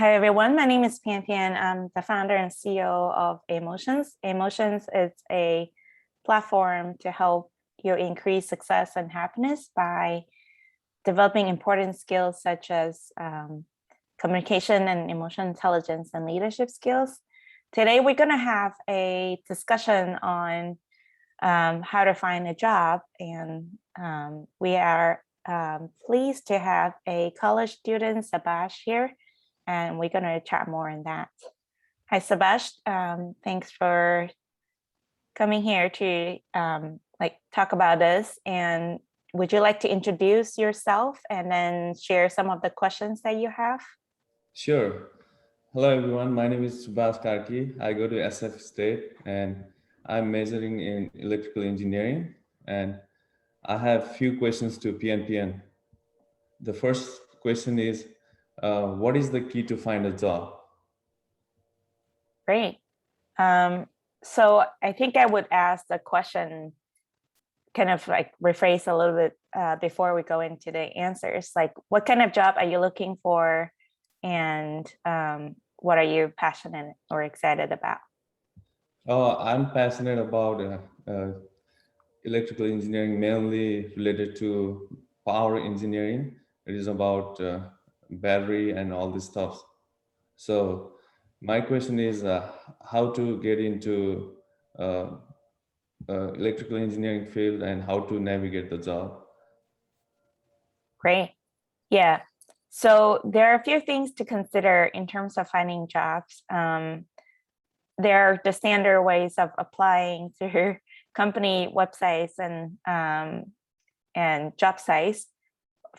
Hi, everyone. My name is Pian Pian. I'm the founder and CEO of Amotions. Amotions is a platform to help you increase success and happiness by developing important skills such as communication and emotional intelligence and leadership skills. Today, we're going to have a discussion on how to find a job. And we are pleased to have a college student, Sabash, here. And we're going to chat more on that. Hi, Sabash. Thanks for coming here to talk about this. And would you like to introduce yourself and then share some of the questions that you have? Sure. Hello, everyone. My name is Subhash Karki. I go to SF State and I'm majoring in electrical engineering. And I have few questions to PNPN. The first question is, what is the key to find a job? Great. So I think I would ask the question, kind of like rephrase a little bit before we go into the answers. Like, what kind of job are you looking for? And what are you passionate or excited about? I'm passionate about electrical engineering, mainly related to power engineering. It is about battery and all this stuff. So my question is how to get into uh, electrical engineering field and how to navigate the job. Great. Yeah. So there are a few things to consider in terms of finding jobs. There are the standard ways of applying through company websites and job sites.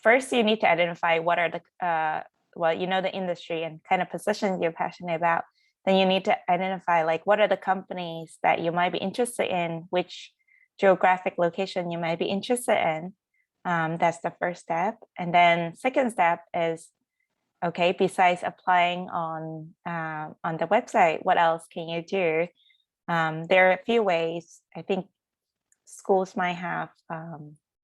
First, you need to identify what are the the industry and kind of positions you're passionate about. Then you need to identify like what are the companies that you might be interested in, which geographic location you might be interested in. That's the first step. And then second step is, okay, besides applying on the website, what else can you do? There are a few ways. I think schools might have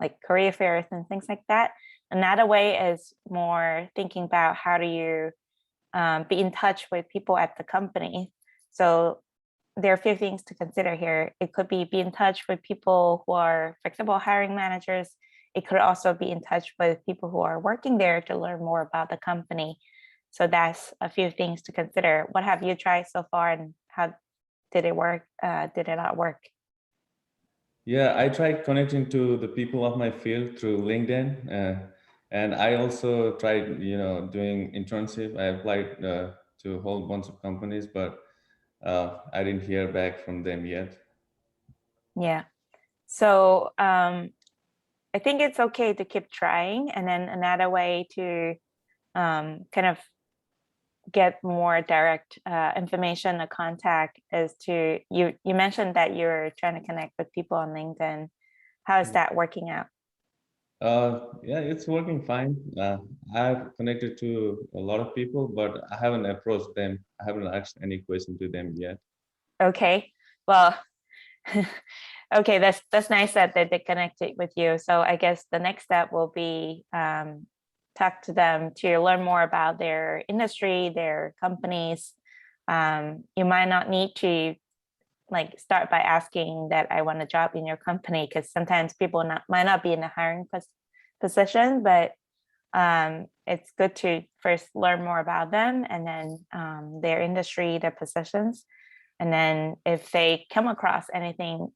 like career fairs and things like that. Another way is more thinking about how do you be in touch with people at the company. So there are a few things to consider here. It could be in touch with people who are, for example, hiring managers. It could also be in touch with people who are working there to learn more about the company. So that's a few things to consider. What have you tried so far and how did it work? Did it not work? Yeah, I tried connecting to the people of my field through LinkedIn. And I also tried, doing internship. I applied to a whole bunch of companies, but I didn't hear back from them yet. Yeah. So I think it's okay to keep trying. And then another way to kind of get more direct information or contact is to, you mentioned that you're trying to connect with people on LinkedIn. How is that working out? Yeah, it's working fine. I've connected to a lot of people, but I haven't approached them. I haven't asked any question to them yet. Okay, well, okay, that's nice that they connected with you. So I guess the next step will be talk to them to learn more about their industry, their companies. You might not need to like start by asking that I want a job in your company, because sometimes people might not be in a hiring position, but it's good to first learn more about them and then their industry, their positions. And then if they come across anything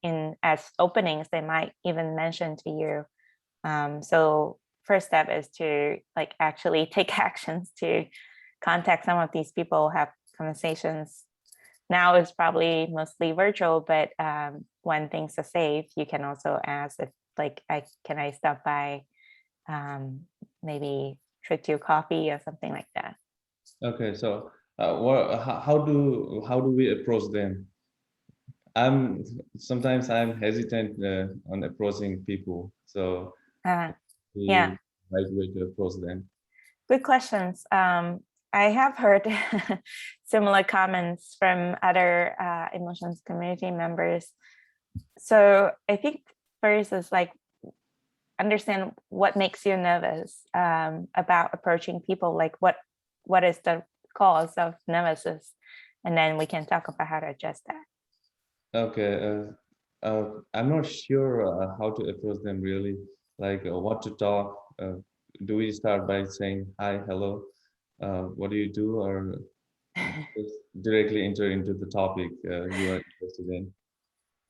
as openings, they might even mention to you. So first step is to like actually take actions to contact some of these people, have conversations. Now it's probably mostly virtual, but when things are safe, you can also ask if like, can I stop by, maybe treat you coffee or something like that. Okay, so how do we approach them? Sometimes I'm hesitant on approaching people. So Yeah, the right way to approach them. good questions. I have heard similar comments from other emotions community members. So I think first is like understand what makes you nervous about approaching people. Like what is the cause of nemesis, and then we can talk about how to adjust that. Okay. I'm not sure how to approach them really, like what to talk. Do we start by saying hi, hello, what do you do, or just directly enter into the topic you are interested in?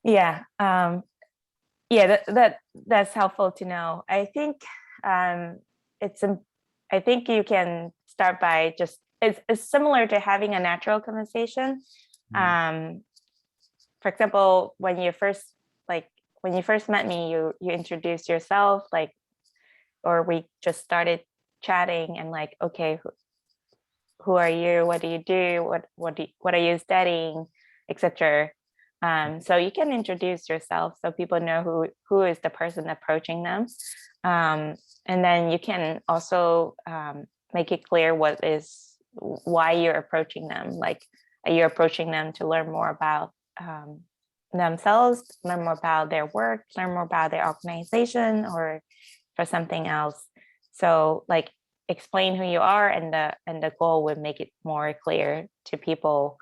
Yeah, yeah, that's helpful to know. I think it's I think you can start by just it's similar to having a natural conversation. Um, for example, when you first met me, you introduced yourself, like, or we just started chatting and like, okay, who are you? What do you do? What are you studying, etc. So you can introduce yourself so people know who is the person approaching them, and then you can also make it clear why you're approaching them. Like, are you approaching them to learn more about themselves, learn more about their work, learn more about their organization, or for something else? So like, explain who you are, and the goal would make it more clear to people,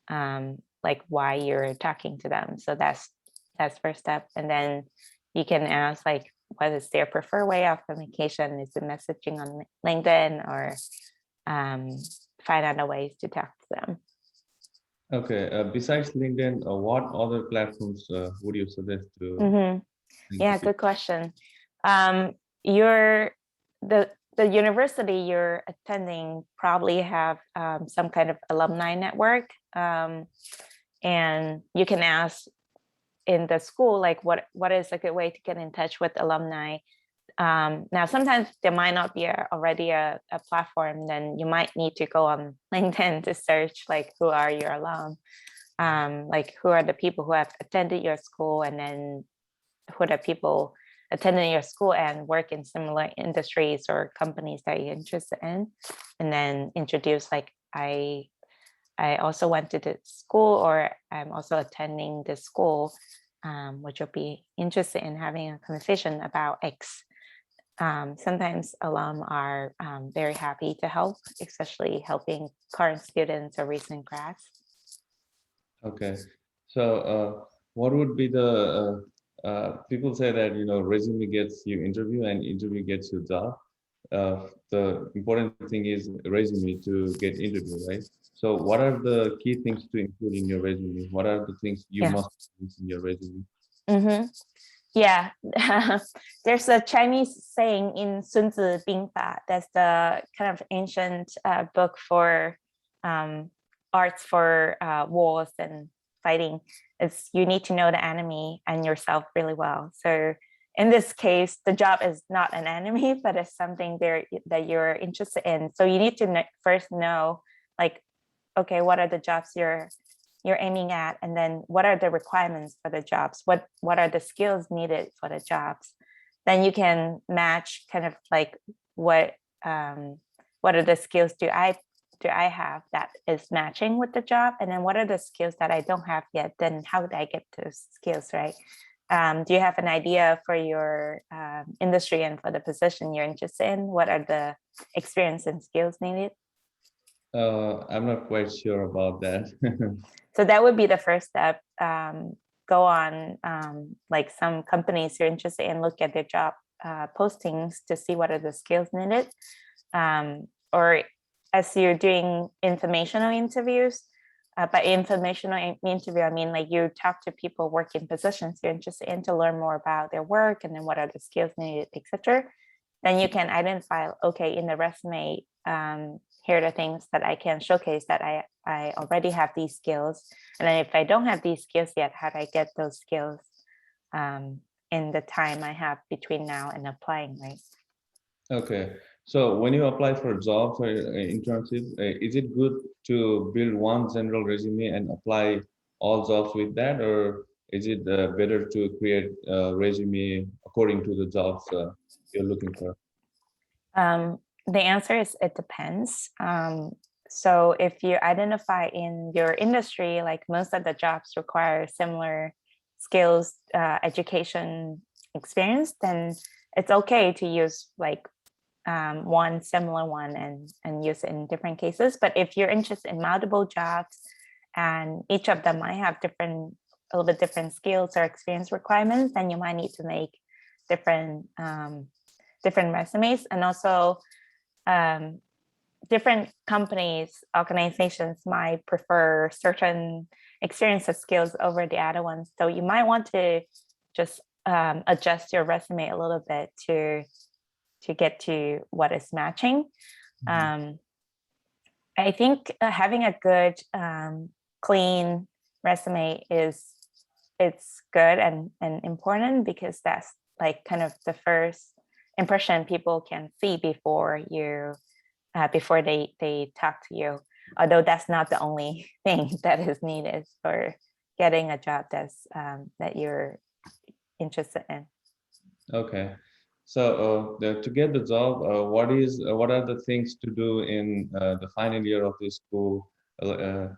like why you're talking to them. So that's first step. And then you can ask like, what is their preferred way of communication? Is it messaging on LinkedIn, or find other ways to talk to them? Okay. Besides LinkedIn, what other platforms would you suggest to? Yeah, good question. Your the university you're attending probably have some kind of alumni network, and you can ask in the school like what is a good way to get in touch with alumni. Now sometimes there might not be already a platform, then you might need to go on LinkedIn to search like, who are your alum, like who are the people who have attended your school, and then who are the people attending your school and work in similar industries or companies that you're interested in, and then introduce like, I also went to the school, or I'm also attending this school, which will be interested in having a conversation about X. Sometimes alum are very happy to help, especially helping current students or recent grads. Okay. So what would be the people say that resume gets you interview and interview gets you job. The important thing is resume to get interview, right? So what are the key things to include in your resume? What are the things you Yeah. must use in your resume? Yeah, there's a Chinese saying in Sun Zi Bing Fa. That's the kind of ancient book for arts for wars and fighting. It's, you need to know the enemy and yourself really well. So in this case, the job is not an enemy, but it's something there that you're interested in. So you need to first know, like, okay, what are the jobs you're aiming at, and then what are the requirements for the jobs, what are the skills needed for the jobs. Then you can match kind of like, what are the skills do I have that is matching with the job, and then what are the skills that I don't have yet, then how would I get those skills, right? Do you have an idea for your industry and for the position you're interested in? What are the experience and skills needed? I'm not quite sure about that. So that would be the first step. Go on like some companies you're interested in, look at their job postings to see what are the skills needed. Or as you're doing informational interviews, by informational interview, I mean like you talk to people working positions you're interested in to learn more about their work, and then what are the skills needed, etc. Then you can identify, okay, in the resume, here are the things that I can showcase that I already have these skills. And then if I don't have these skills yet, how do I get those skills in the time I have between now and applying, right? Okay. So when you apply for jobs or internships, is it good to build one general resume and apply all jobs with that, or is it better to create a resume according to the jobs you're looking for? The answer is it depends. So if you identify in your industry, like most of the jobs require similar skills, education, experience, then it's okay to use like one similar one and use it in different cases. But if you're interested in multiple jobs and each of them might have a little bit different skills or experience requirements, then you might need to make different resumes. And also different companies, organizations might prefer certain experience or skills over the other ones. So you might want to just adjust your resume a little bit to get to what is matching. I think having a good, clean resume it's good and important, because that's like kind of the first impression people can see before they talk to you. Although that's not the only thing that is needed for getting a job that you're interested in. Okay. So to get the job, what are the things to do in the final year of the school that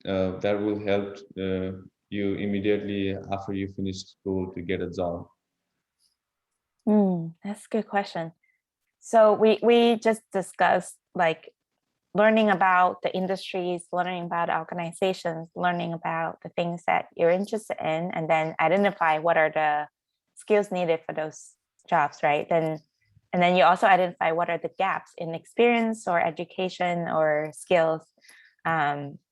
will help you immediately after you finish school to get a job? That's a good question. So we just discussed like learning about the industries, learning about organizations, learning about the things that you're interested in, and then identify what are the skills needed for those jobs, right? And then you also identify what are the gaps in experience or education or skills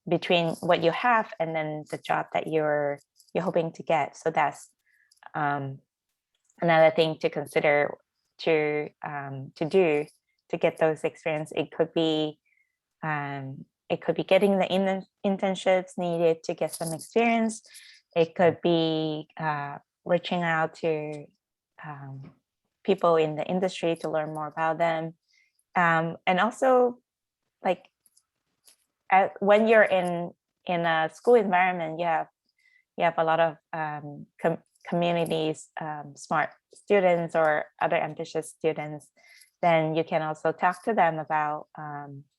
between what you have and then the job that you're hoping to get. So that's another thing to consider to do to get those experience. It could be getting the internships needed to get some experience. It could be reaching out to people in the industry to learn more about them. And also, like when you're in a school environment, you have a lot of communities, smart students or other ambitious students. Then you can also talk to them about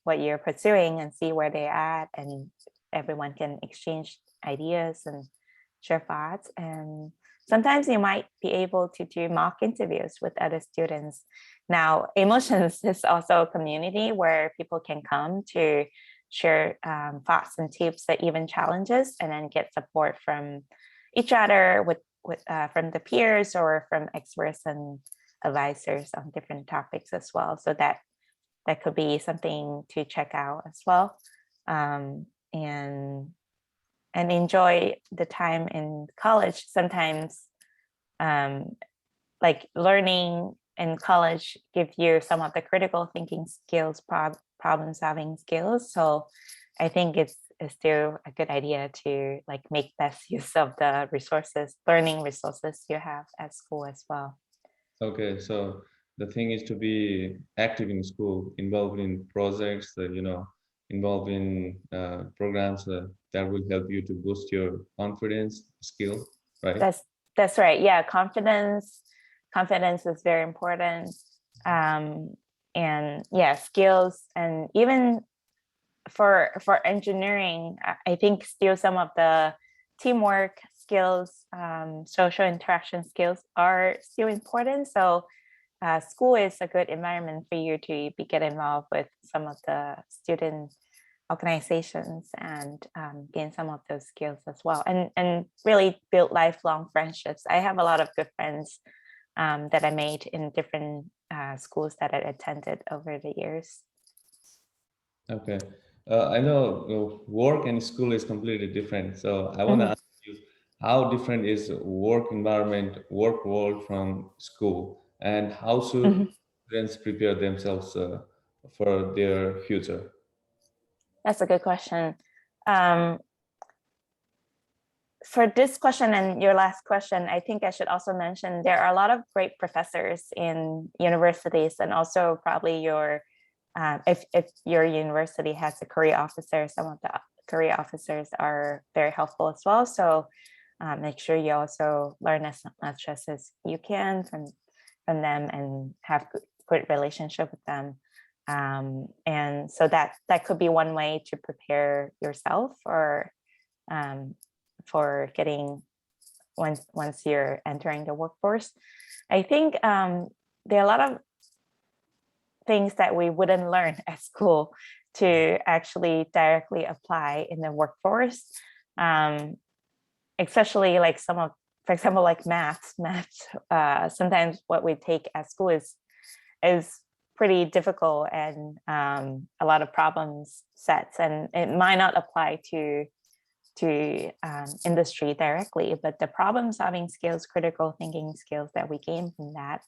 what you're pursuing and see where they're at, and everyone can exchange ideas and share thoughts. And sometimes you might be able to do mock interviews with other students. Now, Emotions is also a community where people can come to share thoughts and tips, and even challenges, and then get support from each other from the peers or from experts and advisors on different topics as well. So that could be something to check out as well, and enjoy the time in college. Sometimes like learning in college give you some of the critical thinking skills, problem solving skills. So I think it's still a good idea to like make best use of the learning resources you have at school as well. Okay, so the thing is to be active in school, involved in projects, involved in programs that will help you to boost your confidence, skill, right? That's right. Yeah, confidence is very important. And yeah, skills, and even for engineering, I think still some of the teamwork skills, social interaction skills are still important. So school is a good environment for you to get involved with some of the student organizations and gain some of those skills as well, and really build lifelong friendships. I have a lot of good friends that I made in different schools that I attended over the years. Okay. I know work and school is completely different. So I want to ask you, how different is work environment, work world from school, and how should students prepare themselves for their future? That's a good question. For this question and your last question, I think I should also mention there are a lot of great professors in universities, and also probably if your university has a career officer, some of the career officers are very helpful as well. So make sure you also learn as much as you can from them and have good relationship with them. And so that could be one way to prepare yourself for getting once you're entering the workforce. I think there are a lot of things that we wouldn't learn at school to actually directly apply in the workforce. Especially like for example, like maths, sometimes what we take at school is pretty difficult and a lot of problems sets, and it might not apply to industry directly, but the problem solving skills, critical thinking skills that we gain from that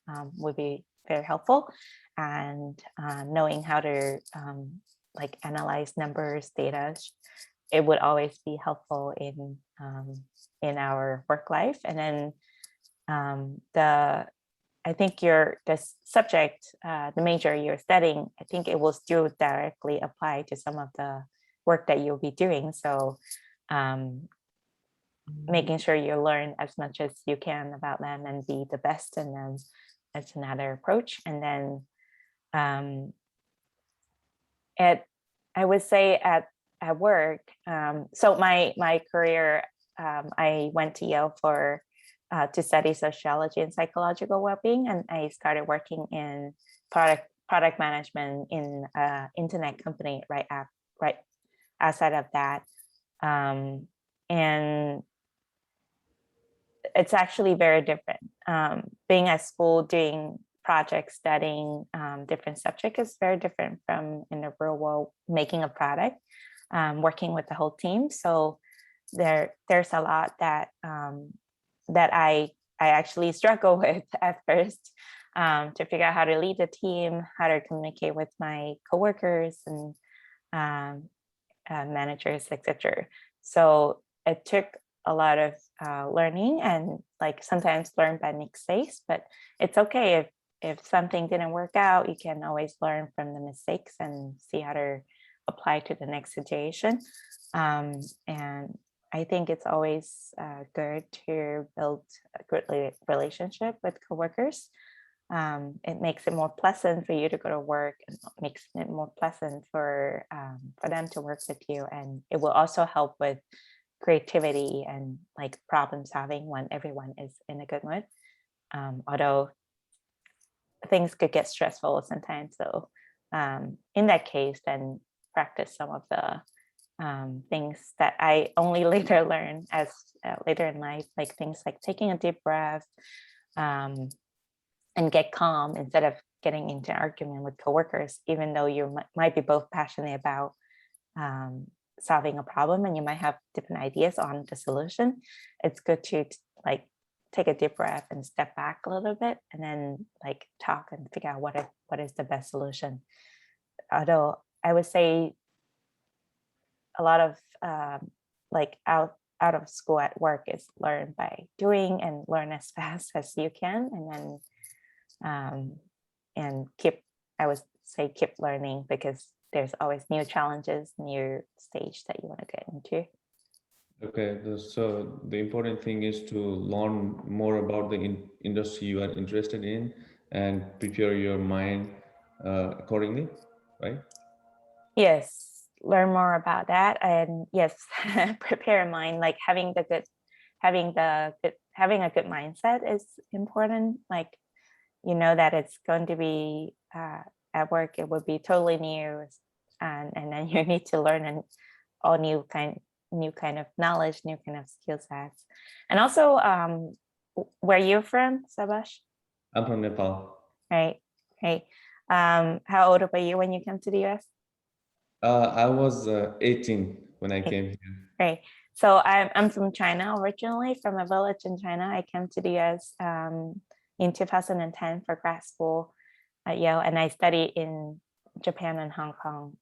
would be very helpful. And knowing how to like analyze numbers, data, it would always be helpful in our work life. And then I think the subject, the major you're studying, I think it will still directly apply to some of the work that you'll be doing. So making sure you learn as much as you can about them and be the best in them, that's another approach. And then I would say at work, so my career, I went to Yale to study sociology and psychological well-being, and I started working in product management in an internet company right outside of that. And it's actually very different. Being at school, doing projects, studying different subjects is very different from in the real world, making a product, working with the whole team. So there's a lot that I actually struggle with at first, to figure out how to lead the team, how to communicate with my coworkers and managers, etc. So it took a lot of learning, and like sometimes learn by mistakes, but it's okay if something didn't work out, you can always learn from the mistakes and see how to apply to the next situation. And I think it's always good to build a good relationship with coworkers. It makes it more pleasant for you to go to work, and makes it more pleasant for them to work with you. And it will also help with creativity and like problem solving when everyone is in a good mood. Although things could get stressful sometimes. So in that case, then practice some of the things that I only later learned as later in life, like things like taking a deep breath, and get calm instead of getting into argument with coworkers, even though you might be both passionate about solving a problem and you might have different ideas on the solution. It's good to like take a deep breath and step back a little bit, and then like talk and figure out what is the best solution. Although I would say a lot of like out of school at work is learn by doing, and learn as fast as you can, and then and I would say keep learning, because there's always new challenges, new stage that you want to get into. Okay, so the important thing is to learn more about the industry you are interested in and prepare your mind accordingly, right? Yes, learn more about that, and yes, prepare a mind. Like having a good mindset is important. Like that it's going to be at work, it would be totally new, and then you need to learn an all new kind of knowledge, new kind of skill sets. And also, where you're from, Sabash? I'm from Nepal. Right. How old were you when you came to the US? I was 18 when I came here. Right. So I'm from China originally, from a village in China. I came to the US in 2010 for grad school at Yale, and I studied in Japan and Hong Kong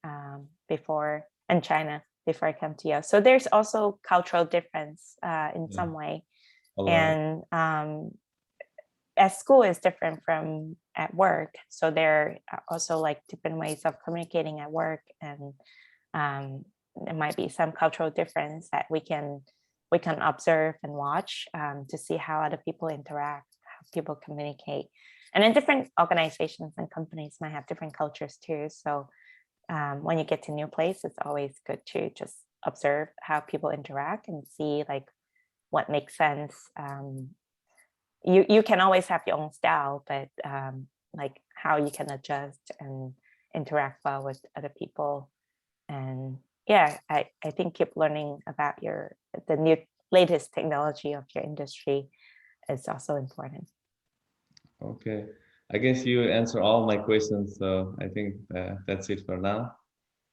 before, and China before I came to Yale. So there's also cultural difference in some way, and at school is different from at work. So there are also like different ways of communicating at work, and there might be some cultural difference that we can observe and watch to see how other people interact, how people communicate. And then different organizations and companies might have different cultures too. So when you get to a new place, it's always good to just observe how people interact and see like what makes sense. You can always have your own style, but like how you can adjust and interact well with other people. And yeah, I think keep learning about the new latest technology of your industry is also important. Okay. I guess you answer all my questions, so I think that's it for now.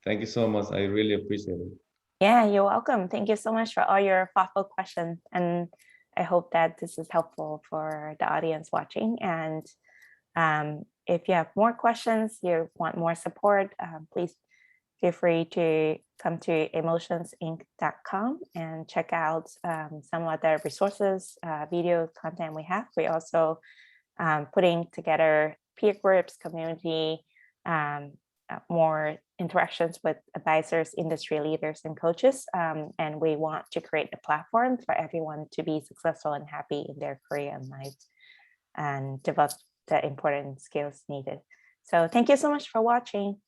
Thank you so much. I really appreciate it. Yeah, you're welcome. Thank you so much for all your thoughtful questions. And I hope that this is helpful for the audience watching. And if you have more questions, you want more support, please feel free to come to emotionsinc.com and check out some other resources, video content we have. We also putting together peer groups, community, more interactions with advisors, industry leaders, and coaches. And we want to create a platform for everyone to be successful and happy in their career and life and develop the important skills needed. So thank you so much for watching.